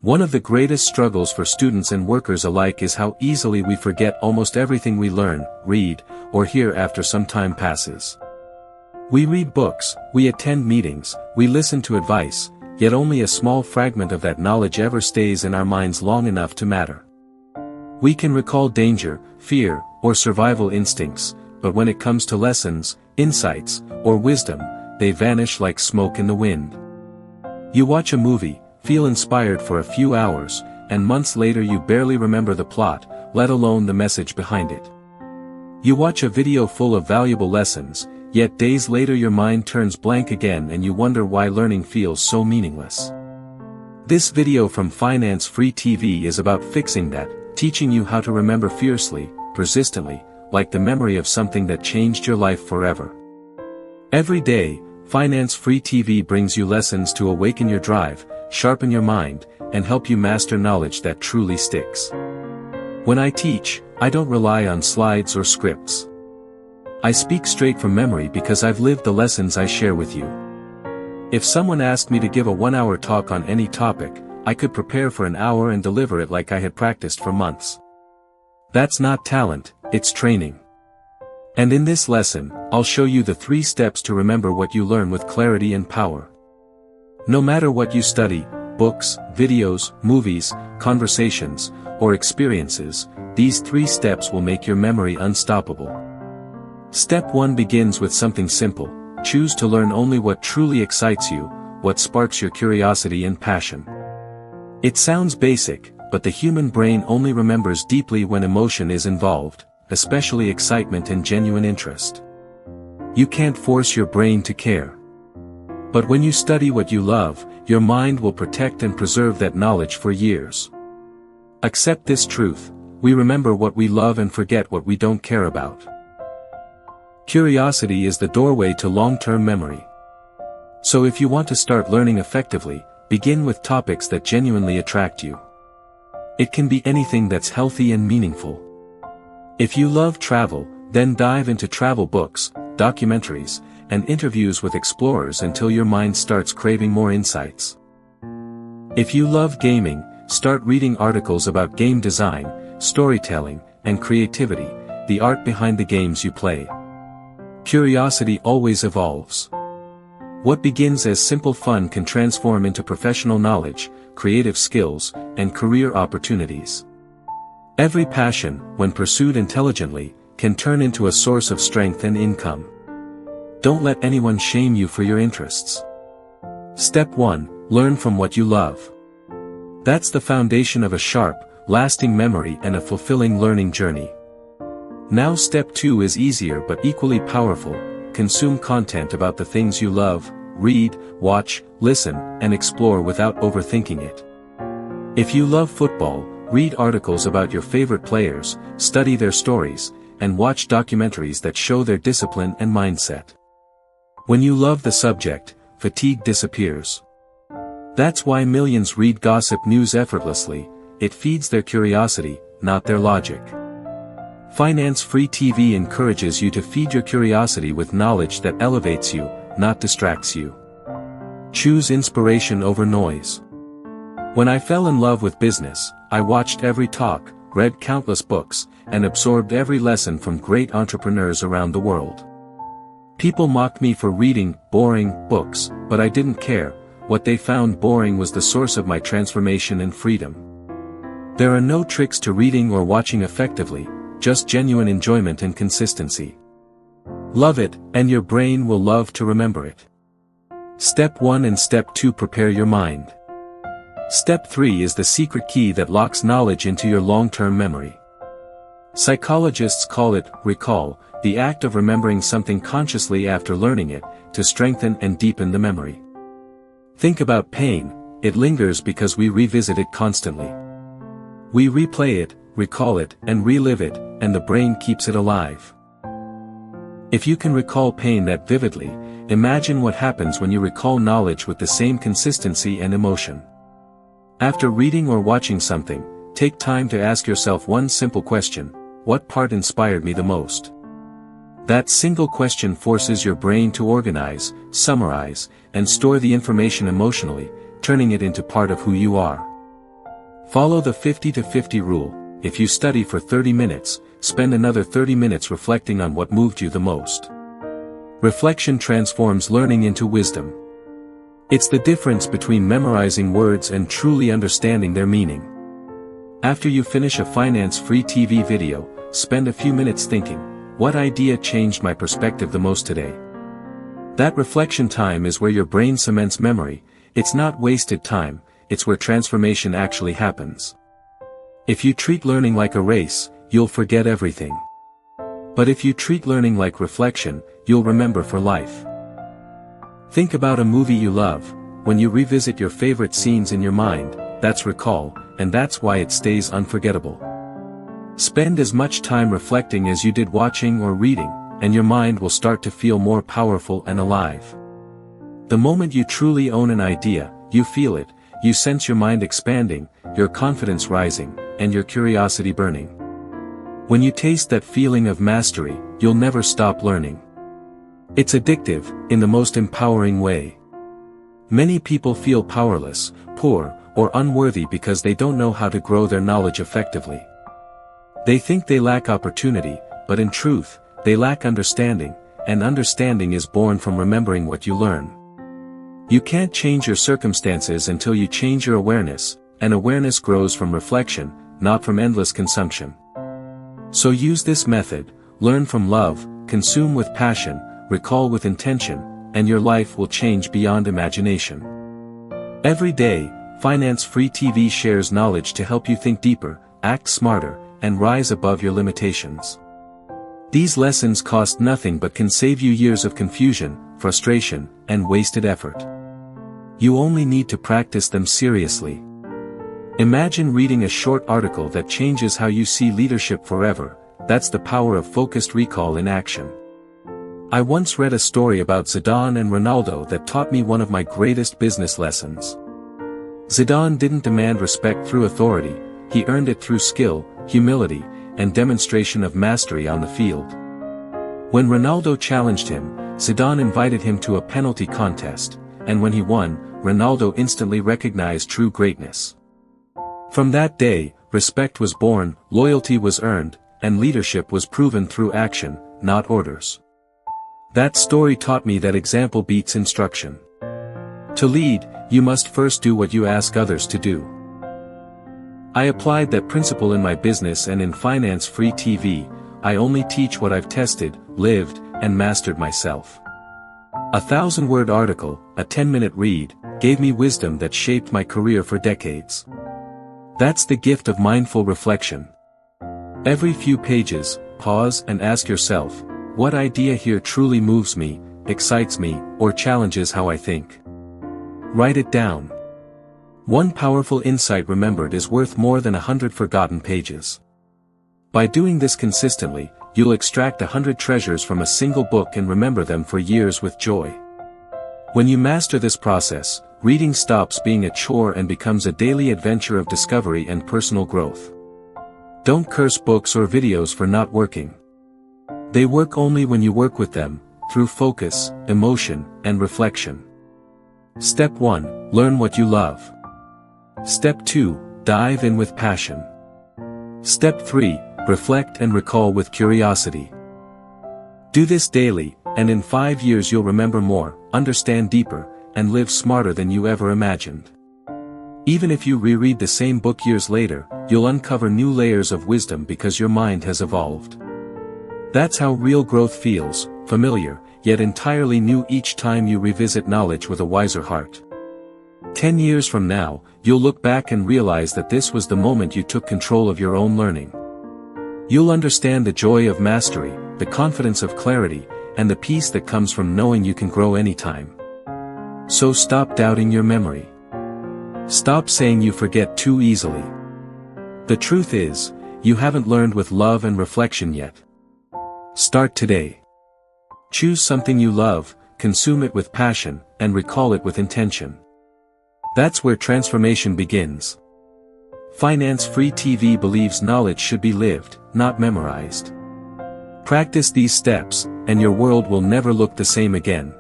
One of the greatest struggles for students and workers alike is how easily we forget almost everything we learn, read, or hear after some time passes. We read books, we attend meetings, we listen to advice, yet only a small fragment of that knowledge ever stays in our minds long enough to matter. We can recall danger, fear, or survival instincts, but when it comes to lessons, insights, or wisdom, they vanish like smoke in the wind. You watch a movie, feel inspired for a few hours, and months later you barely remember the plot, let alone the message behind it. You watch a video full of valuable lessons, yet days later your mind turns blank again and you wonder why learning feels so meaningless. This video from Finance Free TV is about fixing that, teaching you how to remember fiercely, persistently, like the memory of something that changed your life forever. Every day, Finance Free TV brings you lessons to awaken your drive, sharpen your mind, and help you master knowledge that truly sticks. When I teach, I don't rely on slides or scripts. I speak straight from memory because I've lived the lessons I share with you. If someone asked me to give a 1-hour talk on any topic, I could prepare for an hour and deliver it like I had practiced for months. That's not talent, it's training. And in this lesson, I'll show you the 3 steps to remember what you learn with clarity and power. No matter what you study, books, videos, movies, conversations, or experiences, these 3 steps will make your memory unstoppable. Step 1 begins with something simple: choose to learn only what truly excites you, what sparks your curiosity and passion. It sounds basic, but the human brain only remembers deeply when emotion is involved, especially excitement and genuine interest. You can't force your brain to care. But when you study what you love, your mind will protect and preserve that knowledge for years. Accept this truth: we remember what we love and forget what we don't care about. Curiosity is the doorway to long-term memory. So if you want to start learning effectively, begin with topics that genuinely attract you. It can be anything that's healthy and meaningful. If you love travel, then dive into travel books, documentaries, and interviews with explorers until your mind starts craving more insights. If you love gaming, start reading articles about game design, storytelling, and creativity, the art behind the games you play. Curiosity always evolves. What begins as simple fun can transform into professional knowledge, creative skills, and career opportunities. Every passion, when pursued intelligently, can turn into a source of strength and income. Don't let anyone shame you for your interests. Step 1: learn from what you love. That's the foundation of a sharp, lasting memory and a fulfilling learning journey. Now step 2 is easier but equally powerful: consume content about the things you love, read, watch, listen, and explore without overthinking it. If you love football, read articles about your favorite players, study their stories, and watch documentaries that show their discipline and mindset. When you love the subject, fatigue disappears. That's why millions read gossip news effortlessly: it feeds their curiosity, not their logic. Finance Free TV encourages you to feed your curiosity with knowledge that elevates you, not distracts you. Choose inspiration over noise. When I fell in love with business, I watched every talk, read countless books, and absorbed every lesson from great entrepreneurs around the world. People mocked me for reading boring books, but I didn't care. What they found boring was the source of my transformation and freedom. There are no tricks to reading or watching effectively, just genuine enjoyment and consistency. Love it, and your brain will love to remember it. Step 1 and Step 2: prepare your mind. Step 3 is the secret key that locks knowledge into your long-term memory. Psychologists call it recall, the act of remembering something consciously after learning it, to strengthen and deepen the memory. Think about pain: it lingers because we revisit it constantly. We replay it, recall it, and relive it, and the brain keeps it alive. If you can recall pain that vividly, imagine what happens when you recall knowledge with the same consistency and emotion. After reading or watching something, take time to ask yourself one simple question: what part inspired me the most? That single question forces your brain to organize, summarize, and store the information emotionally, turning it into part of who you are. Follow the 50-50 rule. If you study for 30 minutes, spend another 30 minutes reflecting on what moved you the most. Reflection transforms learning into wisdom. It's the difference between memorizing words and truly understanding their meaning. After you finish a finance-free TV video, spend a few minutes thinking, what idea changed my perspective the most today? That reflection time is where your brain cements memory. It's not wasted time, it's where transformation actually happens. If you treat learning like a race, you'll forget everything. But if you treat learning like reflection, you'll remember for life. Think about a movie you love. When you revisit your favorite scenes in your mind, that's recall, and that's why it stays unforgettable. Spend as much time reflecting as you did watching or reading, and your mind will start to feel more powerful and alive. The moment you truly own an idea, you feel it, you sense your mind expanding, your confidence rising, and your curiosity burning. When you taste that feeling of mastery, you'll never stop learning. It's addictive, in the most empowering way. Many people feel powerless, poor, or unworthy because they don't know how to grow their knowledge effectively. They think they lack opportunity, but in truth, they lack understanding, and understanding is born from remembering what you learn. You can't change your circumstances until you change your awareness, and awareness grows from reflection, not from endless consumption. So use this method, learn from love, consume with passion, recall with intention, and your life will change beyond imagination. Every day, Finance-Free TV shares knowledge to help you think deeper, act smarter, and rise above your limitations. These lessons cost nothing but can save you years of confusion, frustration, and wasted effort. You only need to practice them seriously. Imagine reading a short article that changes how you see leadership forever. That's the power of focused recall in action. I once read a story about Zidane and Ronaldo that taught me one of my greatest business lessons. Zidane didn't demand respect through authority, he earned it through skill, humility, and demonstration of mastery on the field. When Ronaldo challenged him, Zidane invited him to a penalty contest, and when he won, Ronaldo instantly recognized true greatness. From that day, respect was born, loyalty was earned, and leadership was proven through action, not orders. That story taught me that example beats instruction. To lead, you must first do what you ask others to do. I applied that principle in my business and in Finance-Free TV. I only teach what I've tested, lived, and mastered myself. A 1,000-word article, a 10-minute read, gave me wisdom that shaped my career for decades. That's the gift of mindful reflection. Every few pages, pause and ask yourself, what idea here truly moves me, excites me, or challenges how I think? Write it down. One powerful insight remembered is worth more than 100 forgotten pages. By doing this consistently, you'll extract 100 treasures from a single book and remember them for years with joy. When you master this process, reading stops being a chore and becomes a daily adventure of discovery and personal growth. Don't curse books or videos for not working. They work only when you work with them, through focus, emotion, and reflection. Step 1, learn what you love. Step 2, dive in with passion. Step 3, reflect and recall with curiosity. Do this daily, and in 5 years you'll remember more, understand deeper, and live smarter than you ever imagined. Even if you reread the same book years later, you'll uncover new layers of wisdom because your mind has evolved. That's how real growth feels, familiar, yet entirely new each time you revisit knowledge with a wiser heart. 10 years from now, you'll look back and realize that this was the moment you took control of your own learning. You'll understand the joy of mastery, the confidence of clarity, and the peace that comes from knowing you can grow anytime. So stop doubting your memory. Stop saying you forget too easily. The truth is, you haven't learned with love and reflection yet. Start today. Choose something you love, consume it with passion, and recall it with intention. That's where transformation begins. Finance-Free TV believes knowledge should be lived, not memorized. Practice these steps, and your world will never look the same again.